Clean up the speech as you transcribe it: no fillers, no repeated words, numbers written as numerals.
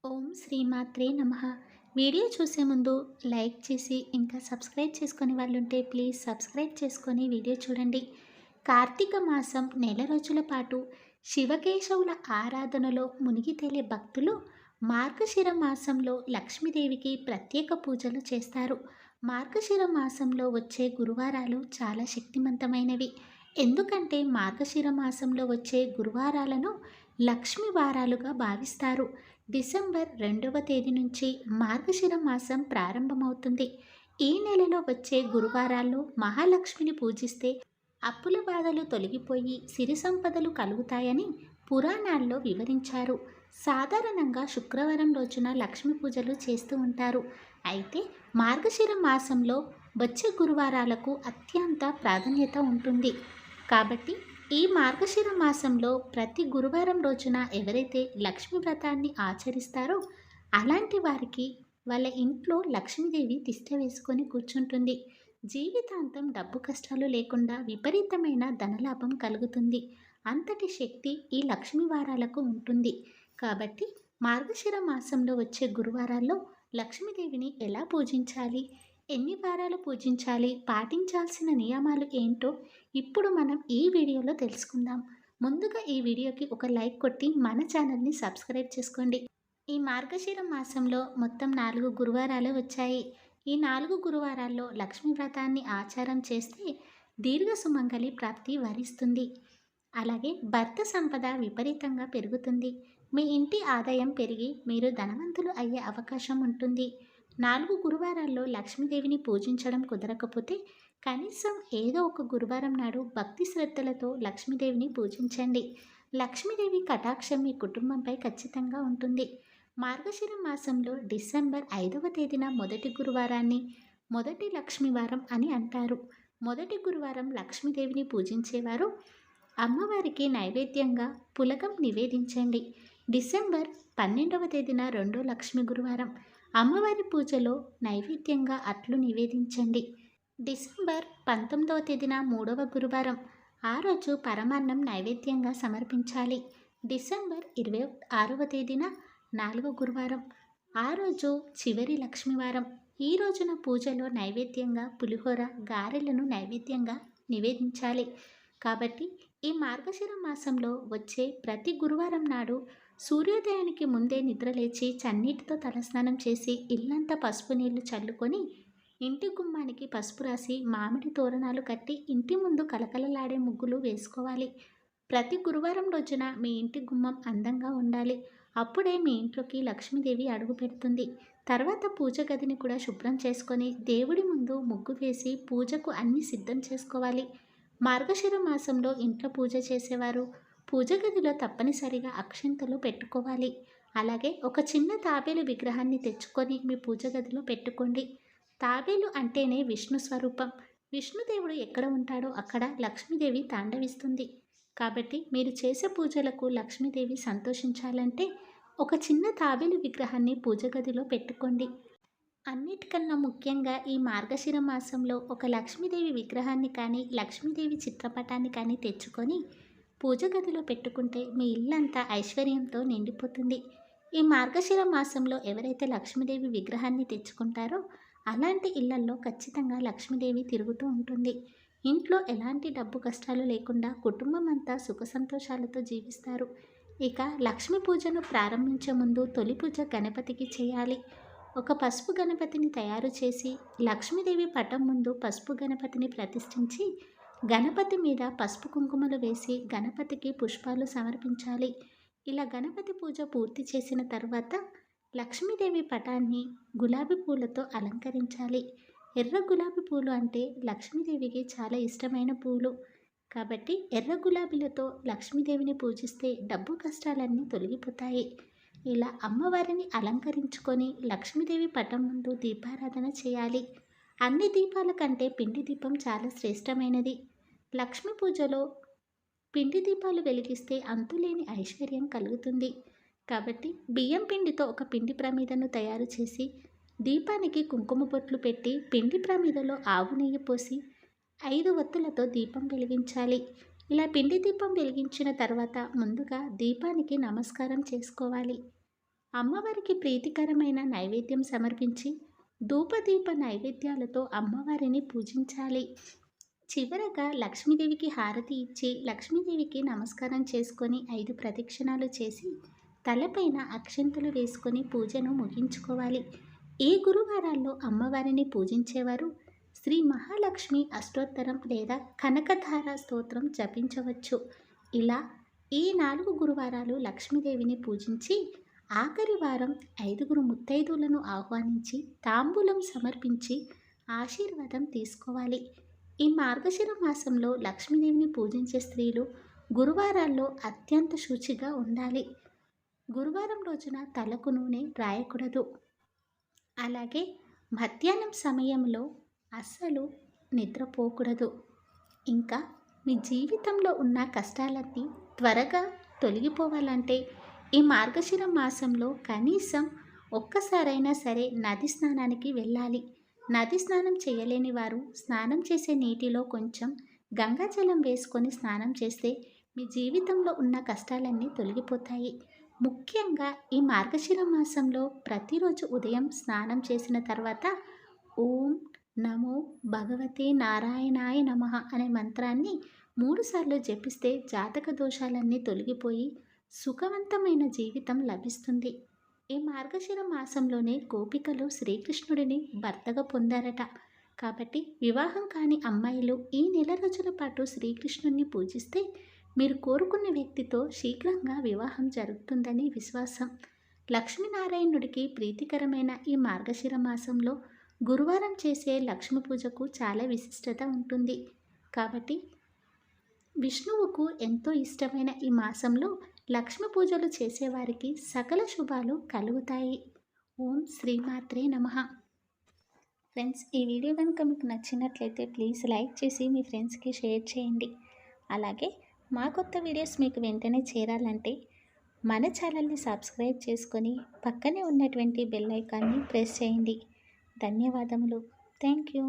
ఓం శ్రీమాత్రే నమః. వీడియో చూసే ముందు లైక్ చేసి ఇంకా సబ్స్క్రైబ్ చేసుకొని వాళ్ళుంటే ప్లీజ్ సబ్స్క్రైబ్ చేసుకొని వీడియో చూడండి. కార్తీక మాసం నెల రోజుల పాటు శివకేశవుల ఆరాధనలో మునిగి తేలే భక్తులు మార్గశిర మాసంలో లక్ష్మీదేవికి ప్రత్యేక పూజలు చేస్తారు. మార్గశిర మాసంలో వచ్చే గురువారాలు చాలా శక్తివంతమైనవి. ఎందుకంటే మార్గశిర మాసంలో వచ్చే గురువారాలను లక్ష్మీ వారాలుగా భావిస్తారు. డిసెంబర్ 2వ తేదీ నుంచి మార్గశిర మాసం ప్రారంభమవుతుంది. ఈ నెలలో వచ్చే గురువారాల్లో మహాలక్ష్మిని పూజిస్తే అప్పుల బాధలు తొలగిపోయి సిరి సంపదలు కలుగుతాయని పురాణాల్లో వివరించారు. సాధారణంగా శుక్రవారం రోజున లక్ష్మీ పూజలు చేస్తూ ఉంటారు. అయితే మార్గశిర మాసంలో వచ్చే గురువారాలకు అత్యంత ప్రాధాన్యత ఉంటుంది. కాబట్టి ఈ మార్గశిర మాసంలో ప్రతి గురువారం రోజున ఎవరైతే లక్ష్మీ వ్రతాన్ని ఆచరిస్తారో అలాంటి వారికి వాళ్ళ ఇంట్లో లక్ష్మీదేవి తిష్ట వేసుకొని కూర్చుంటుంది. జీవితాంతం డబ్బు కష్టాలు లేకుండా విపరీతమైన ధనలాభం కలుగుతుంది. అంతటి శక్తి ఈ లక్ష్మీ వారాలకు ఉంటుంది. కాబట్టి మార్గశిర మాసంలో వచ్చే గురువారాల్లో లక్ష్మీదేవిని ఎలా పూజించాలి, ఎన్ని వారాలు పూజించాలి, పాటించాల్సిన నియమాలు ఏంటో ఇప్పుడు మనం ఈ వీడియోలో తెలుసుకుందాం. ముందుగా ఈ వీడియోకి ఒక లైక్ కొట్టి మన ఛానల్ని సబ్స్క్రైబ్ చేసుకోండి. ఈ మార్గశిర మాసంలో మొత్తం 4 గురువారాలు వచ్చాయి. ఈ 4 గురువారాల్లో లక్ష్మీ వ్రతాన్ని ఆచారం చేస్తే దీర్ఘ సుమంగళి ప్రాప్తి వరిస్తుంది. అలాగే భర్త సంపద విపరీతంగా పెరుగుతుంది. మీ ఇంటి ఆదాయం పెరిగి మీరు ధనవంతులు అయ్యే అవకాశం ఉంటుంది. 4 గురువారాల్లో లక్ష్మీదేవిని పూజించడం కుదరకపోతే కనీసం ఏదో ఒక గురువారం నాడు భక్తి శ్రద్ధలతో లక్ష్మీదేవిని పూజించండి. లక్ష్మీదేవి కటాక్షం మీ కుటుంబంపై ఖచ్చితంగా ఉంటుంది. మార్గశిర మాసంలో డిసెంబర్ 5వ తేదీన మొదటి గురువారాన్ని మొదటి లక్ష్మీవారం అని అంటారు. మొదటి గురువారం లక్ష్మీదేవిని పూజించేవారు అమ్మవారికి నైవేద్యంగా పులగం నివేదించండి. డిసెంబర్ 12వ తేదీన రెండో లక్ష్మీ గురువారం అమ్మవారి పూజలో నైవేద్యంగా అట్లు నివేదించండి. డిసెంబర్ 19వ తేదీన 3వ గురువారం ఆ రోజు పరమాన్నం నైవేద్యంగా సమర్పించాలి. డిసెంబర్ 26వ తేదీన 4వ గురువారం ఆ రోజు చివరి లక్ష్మీవారం. ఈ రోజున పూజలో నైవేద్యంగా పులిహోర, గారెలను నైవేద్యంగా నివేదించాలి. కాబట్టి ఈ మార్గశిర మాసంలో వచ్చే ప్రతి గురువారం నాడు సూర్యోదయానికి ముందే నిద్రలేచి చన్నీటితో తలస్నానం చేసి ఇల్లంతా పసుపు నీళ్లు చల్లుకొని ఇంటి గుమ్మానికి పసుపు రాసి మామిడి తోరణాలు కట్టి ఇంటి ముందు కలకలలాడే ముగ్గులు వేసుకోవాలి. ప్రతి గురువారం రోజున మీ ఇంటి గుమ్మం అందంగా ఉండాలి. అప్పుడే మీ ఇంట్లోకి లక్ష్మీదేవి అడుగు పెడుతుంది. తర్వాత పూజ గదిని కూడా శుభ్రం చేసుకొని దేవుడి ముందు ముగ్గు వేసి పూజకు అన్ని సిద్ధం చేసుకోవాలి. మార్గశిర మాసంలో ఇంట్లో పూజ చేసేవారు పూజ గదిలో తప్పనిసరిగా అక్షింతలు పెట్టుకోవాలి. అలాగే ఒక చిన్న తాబేలు విగ్రహాన్ని తెచ్చుకొని మీ పూజ గదిలో పెట్టుకోండి. తాబేలు అంటేనే విష్ణు స్వరూపం. విష్ణుదేవుడు ఎక్కడ ఉంటాడో అక్కడ లక్ష్మీదేవి తాండవిస్తుంది. కాబట్టి మీరు చేసే పూజలకు లక్ష్మీదేవి సంతోషించాలంటే ఒక చిన్న తాబేలు విగ్రహాన్ని పూజ గదిలో పెట్టుకోండి. అన్నిటికన్నా ముఖ్యంగా ఈ మార్గశిర మాసంలో ఒక లక్ష్మీదేవి విగ్రహాన్ని కానీ లక్ష్మీదేవి చిత్రపటాన్ని కానీ తెచ్చుకొని పూజ గదిలో పెట్టుకుంటే మీ ఇల్లంతా ఐశ్వర్యంతో నిండిపోతుంది. ఈ మార్గశిర మాసంలో ఎవరైతే లక్ష్మీదేవి విగ్రహాన్ని తెచ్చుకుంటారో అలాంటి ఇళ్లల్లో ఖచ్చితంగా లక్ష్మీదేవి తిరుగుతూ ఉంటుంది. ఇంట్లో ఎలాంటి డబ్బు కష్టాలు లేకుండా కుటుంబం అంతా సుఖ సంతోషాలతో జీవిస్తారు. ఇక లక్ష్మీ పూజను ప్రారంభించే ముందు తొలి పూజ గణపతికి చేయాలి. ఒక పసుపు గణపతిని తయారు చేసి లక్ష్మీదేవి పటం ముందు పసుపు గణపతిని ప్రతిష్ఠించి గణపతి మీద పసుపు కుంకుమలు వేసి గణపతికి పుష్పాలు సమర్పించాలి. ఇలా గణపతి పూజ పూర్తి చేసిన తర్వాత లక్ష్మీదేవి పటాన్ని గులాబీ పూలతో అలంకరించాలి. ఎర్ర గులాబీ పూలు అంటే లక్ష్మీదేవికి చాలా ఇష్టమైన పూలు. కాబట్టి ఎర్ర గులాబీలతో లక్ష్మీదేవిని పూజిస్తే డబ్బు కష్టాలన్నీ తొలగిపోతాయి. ఇలా అమ్మవారిని అలంకరించుకొని లక్ష్మీదేవి పటం ముందు దీపారాధన చేయాలి. అన్ని దీపాల కంటే పిండి దీపం చాలా శ్రేష్టమైనది. లక్ష్మీ పూజలో పిండి దీపాలు వెలిగిస్తే అంతులేని ఐశ్వర్యం కలుగుతుంది. కాబట్టి బియ్యం పిండితో ఒక పిండి ప్రమిదను తయారు చేసి దీపానికి కుంకుమ బొట్లు పెట్టి పిండి ప్రమిదలో ఆవు నెయ్యి పోసి 5 ఒత్తులతో దీపం వెలిగించాలి. ఇలా పిండి దీపం వెలిగించిన తర్వాత ముందుగా దీపానికి నమస్కారం చేసుకోవాలి. అమ్మవారికి ప్రీతికరమైన నైవేద్యం సమర్పించి ధూపదీప నైవేద్యాలతో అమ్మవారిని పూజించాలి. చివరగా లక్ష్మీదేవికి హారతి ఇచ్చి లక్ష్మీదేవికి నమస్కారం చేసుకొని 5 ప్రదక్షిణాలు చేసి తలపైన అక్షంతలు వేసుకొని పూజను ముగించుకోవాలి. ఈ గురువారాల్లో అమ్మవారిని పూజించేవారు శ్రీ మహాలక్ష్మి అష్టోత్తరం లేదా కనకధార స్తోత్రం జపించవచ్చు. ఇలా ఈ 4 గురువారాలు లక్ష్మీదేవిని పూజించి ఆఖరి వారం 5 ముత్తైదువులను ఆహ్వానించి తాంబూలం సమర్పించి ఆశీర్వాదం తీసుకోవాలి. ఈ మార్గశిర మాసంలో లక్ష్మీదేవిని పూజించే స్త్రీలు గురువారాల్లో అత్యంత శుచిగా ఉండాలి. గురువారం రోజున తలకు నూనె రాయకూడదు. అలాగే మధ్యాహ్నం సమయంలో అస్సలు నిద్రపోకూడదు. ఇంకా మీ జీవితంలో ఉన్న కష్టాలన్నీ త్వరగా తొలగిపోవాలంటే ఈ మార్గశిర మాసంలో కనీసం ఒక్కసారైనా సరే నది స్నానానికి వెళ్ళాలి. నది స్నానం చేయలేని వారు స్నానం చేసే నీటిలో కొంచెం గంగాజలం వేసుకొని స్నానం చేస్తే మీ జీవితంలో ఉన్న కష్టాలన్నీ తొలగిపోతాయి. ముఖ్యంగా ఈ మార్గశిర మాసంలో ప్రతిరోజు ఉదయం స్నానం చేసిన తర్వాత ఓం నమో భగవతే నారాయణాయ నమః అనే మంత్రాన్ని 3 సార్లు జపిస్తే జాతక దోషాలన్నీ తొలగిపోయి సుఖవంతమైన జీవితం లభిస్తుంది. ఈ మార్గశిర మాసంలోనే గోపికలు శ్రీకృష్ణుడిని భర్తగా పొందారట. కాబట్టి వివాహం కాని అమ్మాయిలు ఈ నెల రోజుల పాటు శ్రీకృష్ణుడిని పూజిస్తే మీరు కోరుకున్న వ్యక్తితో శీఘ్రంగా వివాహం జరుగుతుందని విశ్వాసం. లక్ష్మీనారాయణుడికి ప్రీతికరమైన ఈ మార్గశిర మాసంలో గురువారం చేసే లక్ష్మీ పూజకు చాలా విశిష్టత ఉంటుంది. కాబట్టి విష్ణువుకు ఎంతో ఇష్టమైన ఈ మాసంలో లక్ష్మీ పూజలు చేసేవారికి సకల శుభాలు కలుగుతాయి. ఓం శ్రీమాత్రే నమః. ఫ్రెండ్స్, ఈ వీడియో కనుక మీకు నచ్చినట్లయితే ప్లీజ్ లైక్ చేసి మీ ఫ్రెండ్స్కి షేర్ చేయండి. అలాగే మా కొత్త వీడియోస్ మీకు వెంటనే చేరాలంటే మన ఛానల్ని సబ్స్క్రైబ్ చేసుకొని పక్కనే ఉన్నటువంటి బెల్ ఐకాన్ని ప్రెస్ చేయండి. ధన్యవాదములు. Thank you.